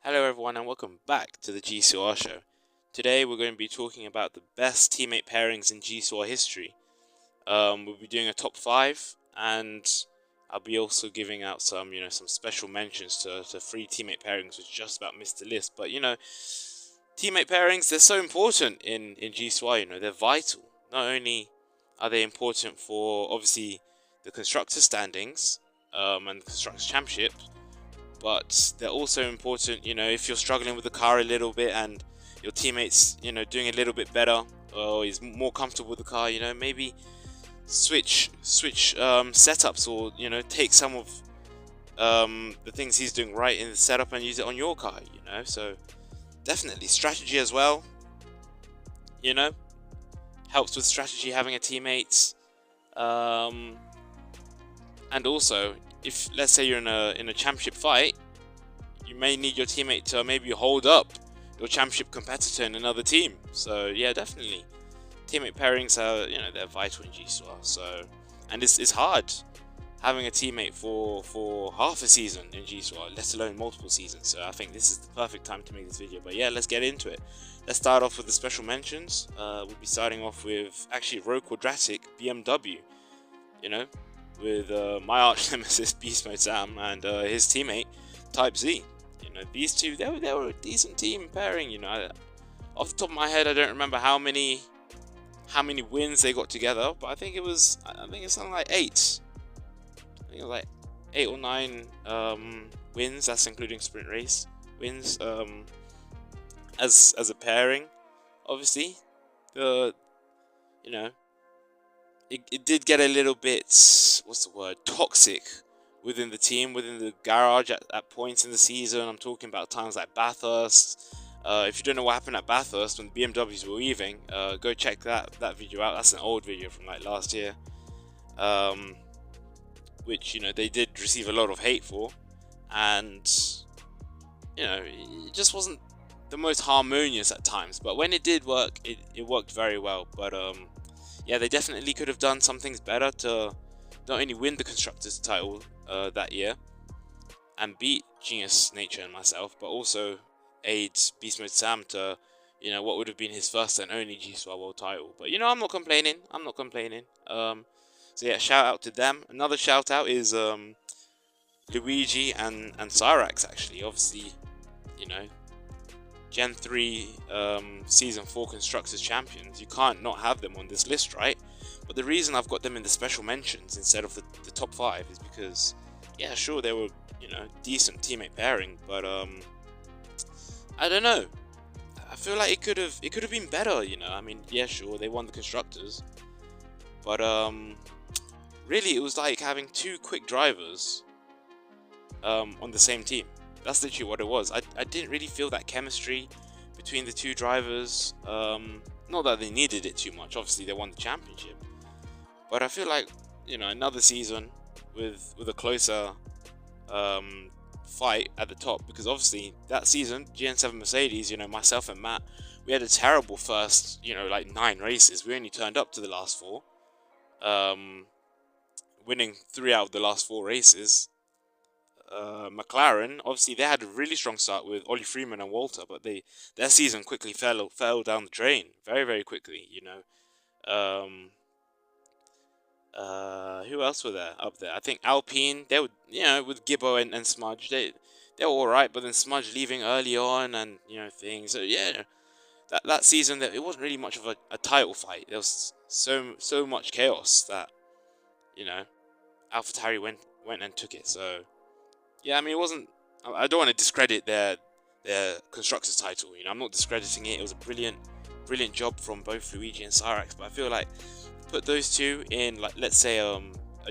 Hello everyone and welcome back to the GCOR show. Today we're going to be talking about the best teammate pairings in GCOR history. We'll be doing a top 5 and I'll be also giving out some special mentions to 3 teammate pairings which just about missed the list. But teammate pairings, they're so important in GCOR, they're vital. Not only are they important for obviously the constructor standings and the constructors championship, but they're also important, if you're struggling with the car a little bit and your teammates, doing a little bit better or is more comfortable with the car, maybe switch setups or, take some of the things he's doing right in the setup and use it on your car, so definitely strategy as well, helps with strategy having a teammate, and also if let's say you're in a championship fight, you may need your teammate to maybe hold up your championship competitor in another team. So yeah, definitely teammate pairings are they're vital in GCOR. So and it's hard having a teammate for half a season in GCOR, let alone multiple seasons. So I think this is the perfect time to make this video. But yeah, let's get into it. Let's start off with the special mentions. We'll be starting off with actually Row Quadratic BMW. With my arch nemesis Beast Mode Sam and his teammate Type Z. These two, they were a decent team pairing. Off the top of my head, I don't remember how many wins they got together, but I think it's something like 8. I think it was like 8 or 9 wins. That's including sprint race wins. As a pairing, obviously, it did get a little bit, toxic within the team, within the garage at points in the season. I'm talking about times like Bathurst. If you don't know what happened at Bathurst when BMWs were leaving, go check that video out. That's an old video from like last year, which they did receive a lot of hate for, and it just wasn't the most harmonious at times. But when it did work, it worked very well. But yeah, they definitely could have done some things better to not only win the constructors title that year and beat Genius Nature and myself, but also aid Beast Mode Sam to what would have been his first and only GCOR world title. But I'm not complaining. So yeah, shout out to them. Another shout out is Luigi and Cyrax, actually. Obviously, Gen 3 Season 4 Constructors Champions. You can't not have them on this list, right? But the reason I've got them in the special mentions instead of the top 5 is because, yeah, sure, they were, decent teammate pairing, but I don't know. I feel like it could have been better, I mean, yeah, sure, they won the constructors, but really it was like having 2 quick drivers on the same team. That's literally what it was. I didn't really feel that chemistry between the 2 drivers. Not that they needed it too much. Obviously, they won the championship. But I feel like, another season with a closer fight at the top. Because obviously, that season, GN7 Mercedes, myself and Matt, we had a terrible first, like 9 races. We only turned up to the last 4. Winning 3 out of the last 4 races. McLaren, obviously they had a really strong start with Ollie Freeman and Walter, but their season quickly fell down the drain very, very quickly. Who else were there up there? I think Alpine, they were, with Gibbo and Smudge, they were all right, but then Smudge leaving early on and things. So yeah, that season it wasn't really much of a title fight. There was so much chaos that AlphaTauri went and took it. So yeah, I mean, it wasn't. I don't want to discredit their constructors title. I'm not discrediting it. It was a brilliant job from both Luigi and Cyrax. But I feel like put those 2 in, like, let's say a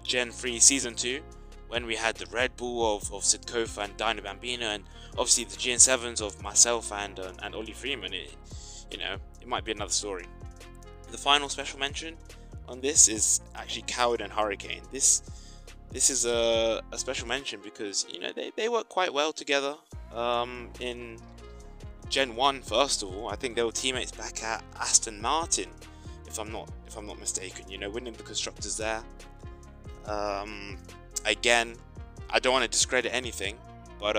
Gen 3 Season 2, when we had the Red Bull of Sid Kofa and Dino Bambino, and obviously the GN7s of myself and Ollie Freeman. It might be another story. The final special mention on this is actually Coward and Hurricane. This is a special mention because they work quite well together in Gen 1. First of all, I think they were teammates back at Aston Martin, if I'm not mistaken. Winning the constructors there. Again, I don't want to discredit anything, but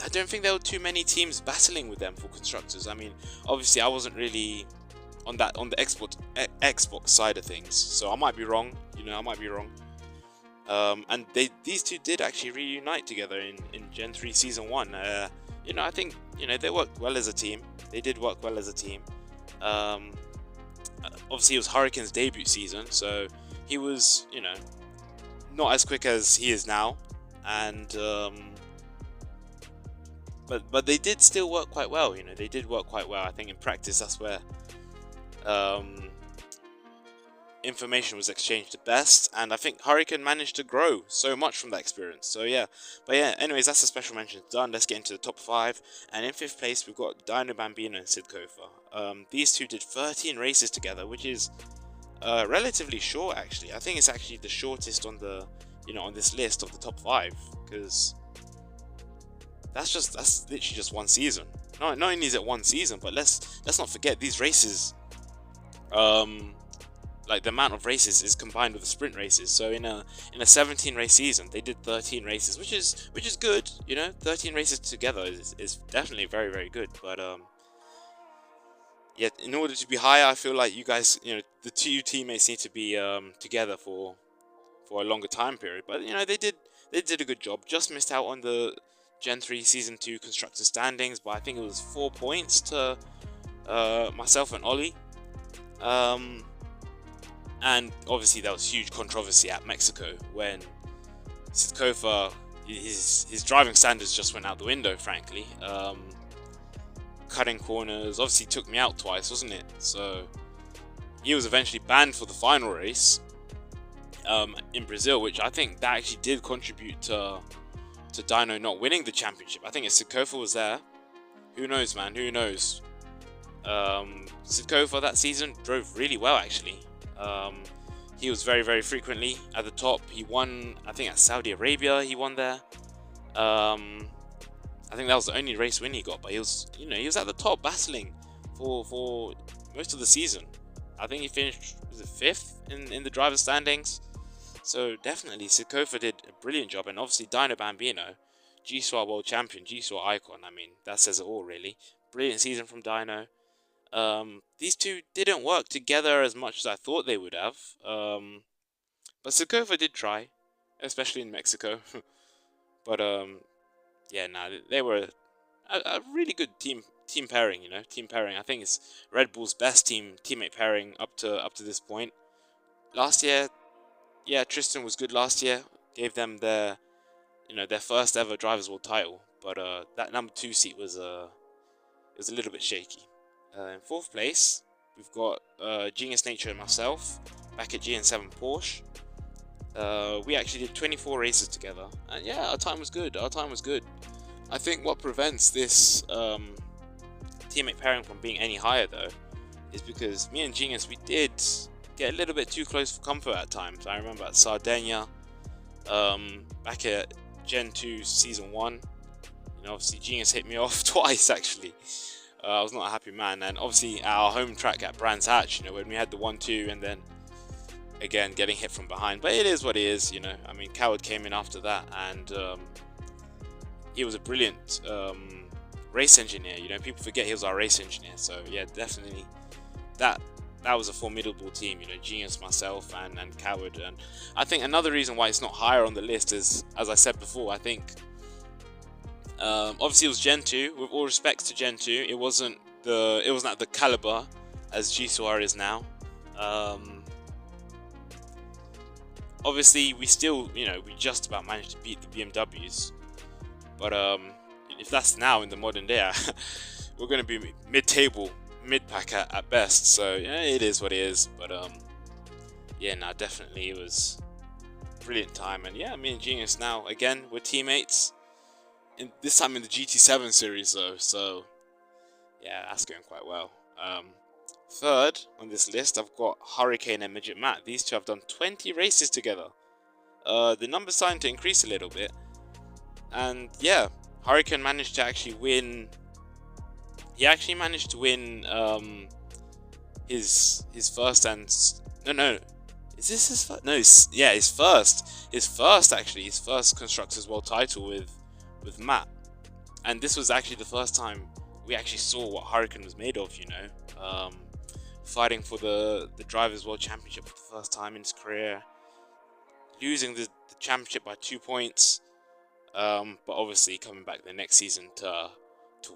I don't think there were too many teams battling with them for constructors. I mean, obviously I wasn't really on the Xbox side of things, so I might be wrong. You know, I might be wrong. And these two did actually reunite together in Gen 3 Season 1. You know, I think, you know, they worked well as a team. They did work well as a team. Obviously it was Hurricane's debut season, so he was, you know, not as quick as he is now, and but they did still work quite well. You know, they did work quite well. I think in practice that's where information was exchanged the best, and I think Hurricane managed to grow so much from that experience. So yeah, but yeah, anyways, that's a special mention done. Let's get into the top 5, and in 5th place we've got Dino Bambino and Sid Kofa. These two did 13 races together, which is relatively short actually. I think it's actually the shortest on the, you know, on this list of the top 5, because that's literally just one season. Not only is it one season, but let's not forget these races, like the amount of races is combined with the sprint races. So in a 17 race season, they did 13 races, which is good. You know, 13 races together is definitely very, very good. But yeah, in order to be higher, I feel like you guys, you know, the two teammates need to be together for a longer time period. But you know, they did a good job. Just missed out on the Gen 3 Season 2 constructor standings, but I think it was 4 points to myself and Ollie. And obviously there was huge controversy at Mexico when Sid Kofa, his driving standards just went out the window, frankly. Cutting corners, obviously took me out twice, wasn't it? So he was eventually banned for the final race in Brazil, which I think that actually did contribute to Dino not winning the championship. I think if Sid Kofa was there, who knows, man, who knows? Sid Kofa that season drove really well actually. He was very, very frequently at the top. He won, I think at Saudi Arabia he won there. I think that was the only race win he got, but he was, you know, he was at the top battling for most of the season. I think he finished, was it 5th in the driver standings? So definitely Sid Kofa did a brilliant job, and obviously Dino Bambino, GCOR world champion, GCOR icon. I mean, that says it all really. Brilliant season from Dino. These two didn't work together as much as I thought they would have. But Sid Kofa did try, especially in Mexico. But yeah, nah, they were a really good team pairing. You know, team pairing. I think it's Red Bull's best teammate pairing up to this point. Last year, yeah, Tristan was good last year. Gave them their, you know, their first ever Drivers' World title. But that number 2 seat was a little bit shaky. In 4th place, we've got Genius Nature and myself back at GN7 Porsche. We actually did 24 races together, and yeah, our time was good. I think what prevents this teammate pairing from being any higher though is because me and Genius, we did get a little bit too close for comfort at times. I remember at Sardinia, back at Gen 2 Season 1, you know, obviously Genius hit me off twice actually. I was not a happy man, and obviously at our home track at Brands Hatch, you know, when we had the 1-2 and then again getting hit from behind. But it is what it is, you know. I mean, Coward came in after that, and he was a brilliant race engineer. You know, people forget he was our race engineer. So yeah, definitely that was a formidable team. You know, Genius, myself, and Coward. And I think another reason why it's not higher on the list is, as I said before, I think. Obviously it was Gen 2. With all respects to Gen 2, it wasn't at the caliber as GCOR is now. Obviously we still, you know, we just about managed to beat the BMWs, but if that's now in the modern day, we're going to be mid-table, mid-pack at best. So yeah, it is what it is. But yeah, no, definitely it was a brilliant time. And yeah, me and Genius now again we're teammates. This time in the GT7 series though, so yeah, that's going quite well. 3rd on this list, I've got Hurricane and Midget Matt. These two have done 20 races together. The number's starting to increase a little bit, and yeah, Hurricane managed to actually win. He actually managed to win his first and no. Is this his first? No, yeah, his first constructors world title with Matt. And this was actually the first time we actually saw what Hurricane was made of, you know. Fighting for the Drivers' World Championship for the first time in his career, losing the championship by 2 points, but obviously coming back the next season to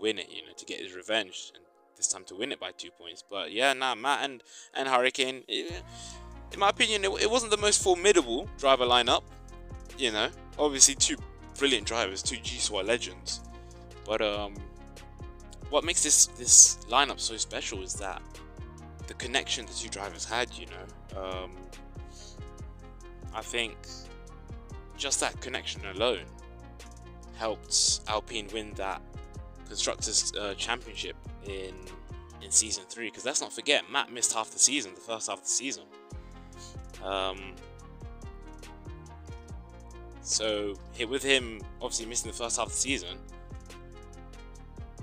win it, you know, to get his revenge, and this time to win it by 2 points. But yeah, nah, Matt and Hurricane, in my opinion, it wasn't the most formidable driver lineup, you know. Obviously, two brilliant drivers, two GCOR legends, but what makes this lineup so special is that the connection the two drivers had, you know. I think just that connection alone helped Alpine win that Constructors' Championship in Season 3. Because let's not forget, Matt missed half the season, the first half of the season. So with him obviously missing the first half of the season,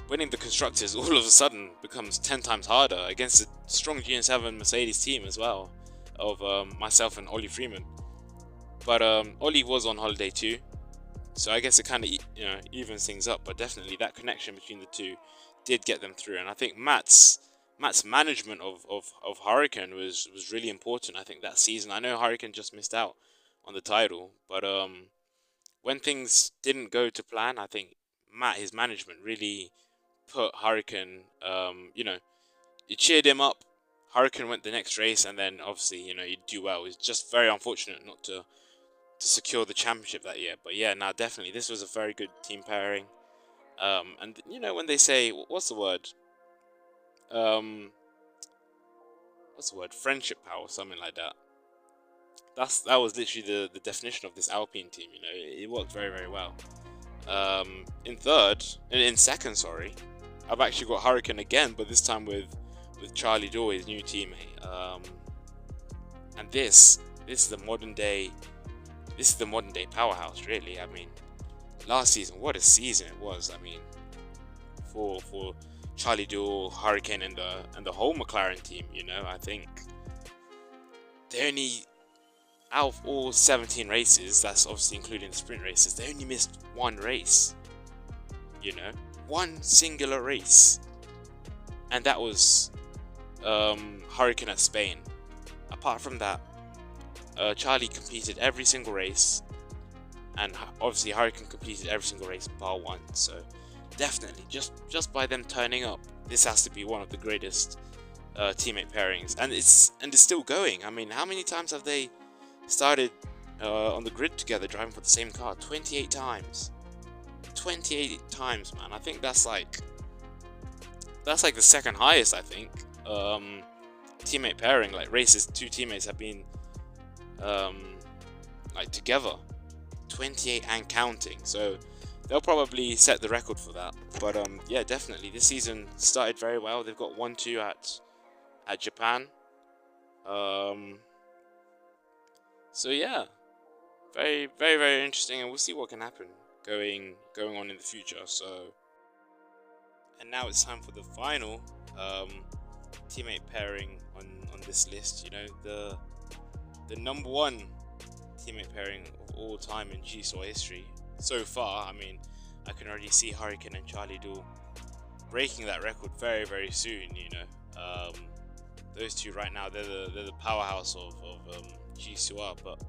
winning the Constructors all of a sudden becomes 10 times harder against a strong GN7 Mercedes team as well, of myself and Ollie Freeman. But Ollie was on holiday too, so I guess it kind of, you know, evens things up. But definitely that connection between the two did get them through, and I think Matt's management of Hurricane was really important. I think that season, I know Hurricane just missed out on the title, but when things didn't go to plan, I think Matt, his management, really put Hurricane, you know, it cheered him up. Hurricane went the next race, and then obviously, you know, he'd do well. It's just very unfortunate not to secure the championship that year. But yeah, now definitely this was a very good team pairing. And you know, when they say, what's the word? Friendship power, something like that. That was literally the definition of this Alpine team. You know, it worked very, very well. In second, sorry, I've actually got Hurricane again, but this time with Charlie Daw, his new teammate. And this is the modern day powerhouse, really. I mean, last season, what a season it was. I mean, for Charlie Daw, Hurricane, and the whole McLaren team, you know, I think they only, out of all 17 races, that's obviously including the sprint races, they only missed one race, you know, one singular race, and that was Hurricane at Spain. Apart from that, Charlie completed every single race, and obviously Hurricane completed every single race bar one. So definitely, just by them turning up, this has to be one of the greatest teammate pairings, and it's still going. I mean, how many times have they started on the grid together, driving for the same car? 28 times. 28 times, man. I think that's like the second highest, I think, teammate pairing, like races two teammates have been like together, 28 and counting. So they'll probably set the record for that. But yeah, definitely this season started very well. They've got 1-2 at Japan. So yeah, very, very, very interesting, and we'll see what can happen going on in the future. So, and now it's time for the final teammate pairing on this list. You know, the number one teammate pairing of all time in GCOR history so far. I mean, I can already see Hurricane and Charlie Daw breaking that record very, very soon. You know, those two right now, they're the powerhouse of GCOR. But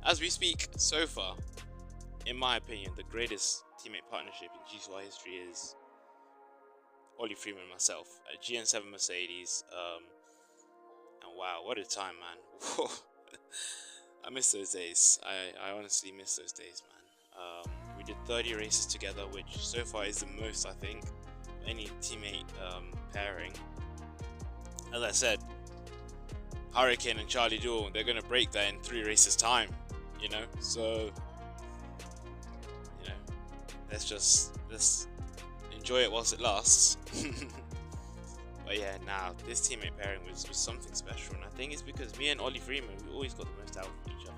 as we speak, so far, in my opinion, the greatest teammate partnership in GCOR history is Ollie Freeman and myself at GN7 Mercedes. And wow, what a time, man. I miss those days. I honestly miss those days, man. We did 30 races together, which so far is the most, I think, of any teammate pairing. As I said, Hurricane and Charlie Daw, they're going to break that in 3 races time, you know. So, you know, let's enjoy it whilst it lasts. But yeah, now this teammate pairing was something special, and I think it's because me and Ollie Freeman, we always got the most out of each other.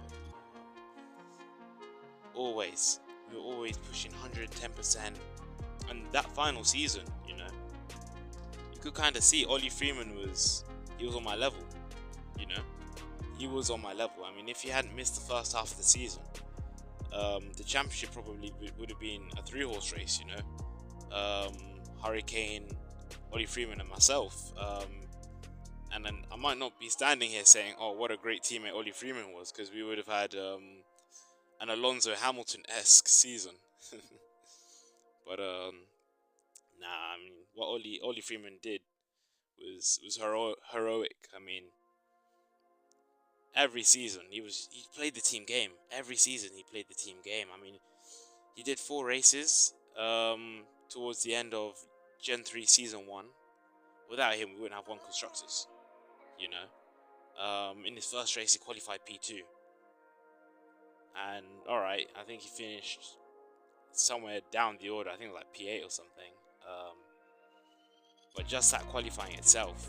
Always. We were always pushing 110%. And that final season, you know, you could kind of see Ollie Freeman was on my level, you know. He was on my level. I mean, if he hadn't missed the first half of the season, the championship probably would have been a 3-horse race, you know. Hurricane, Ollie Freeman, and myself. And then I might not be standing here saying, "Oh, what a great teammate Ollie Freeman was," because we would have had an Alonso Hamilton-esque season. But nah, I mean, what Ollie Freeman did was heroic. I mean, every season he played the team game. Every season he played the team game. I mean, he did 4 races towards the end of Gen 3 Season 1. Without him, we wouldn't have won Constructors, you know. In his first race, he qualified P2. And, alright, I think he finished somewhere down the order. I think it was like P8 or something. But just that qualifying itself,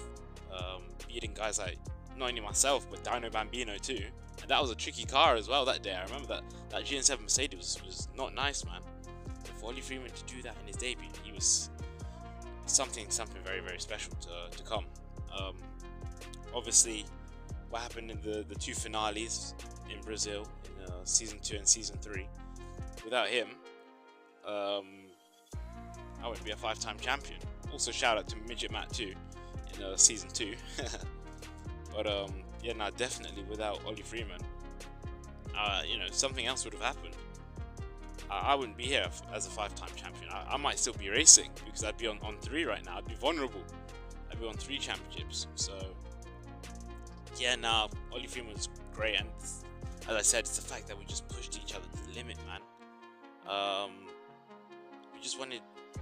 beating guys like, not only myself, but Dino Bambino too. And that was a tricky car as well that day. I remember that GN7 Mercedes was not nice, man. But for Ollie Freeman to do that in his debut, he was something very, very special to come. Obviously, what happened in the 2 finales in Brazil in Season 2 and Season 3, without him, I wouldn't be a 5-time champion. Also, shout out to Midget Matt too in Season 2. But yeah, no, definitely without Ollie Freeman, you know, something else would have happened. I wouldn't be here as a 5-time champion. I might still be racing because I'd be on 3 right now. I'd be vulnerable. I'd be on 3 championships. So yeah, nah, Ollie Freeman was great, and as I said, it's the fact that we just pushed each other to the limit, man.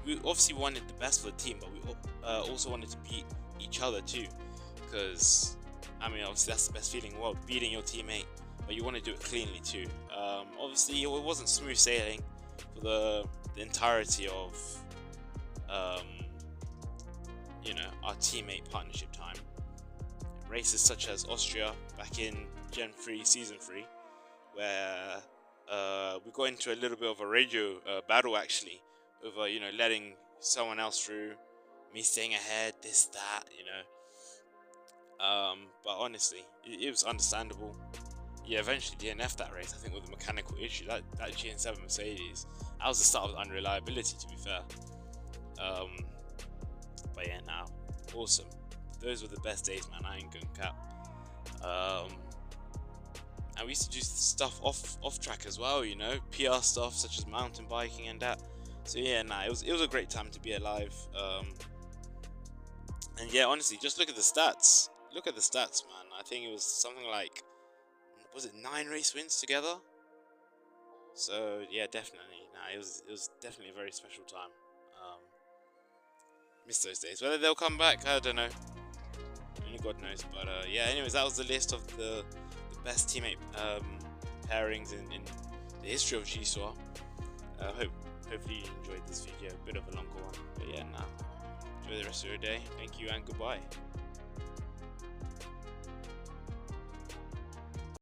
We obviously wanted the best for the team, but we also wanted to beat each other too, because I mean, obviously that's the best feeling in the world, beating your teammate, but you want to do it cleanly too. Obviously it wasn't smooth sailing for the entirety of you know, our teammate partnership time. Races such as Austria back in Gen 3 Season 3, where we got into a little bit of a radio battle actually, over, you know, letting someone else through, me staying ahead, this, that, you know. But honestly, it was understandable. Yeah, eventually DNF that race, I think, with a mechanical issue. That GN7 Mercedes, that was the start of unreliability, to be fair. But yeah, now, awesome. Those were the best days, man. I ain't gonna cap. And we used to do stuff off track as well, you know, PR stuff such as mountain biking and that. So yeah, nah, it was a great time to be alive. And yeah, honestly, just look at the stats. Look at the stats, man. I think it was something like, was it 9 race wins together? So yeah, definitely. Nah, it was definitely a very special time. Miss those days. Whether they'll come back, I don't know. Only God knows. But yeah, anyways, that was the list of the best teammate pairings in the history of GCOR. Hopefully you enjoyed this video, a bit of a longer one. But yeah, now enjoy the rest of your day. Thank you and goodbye.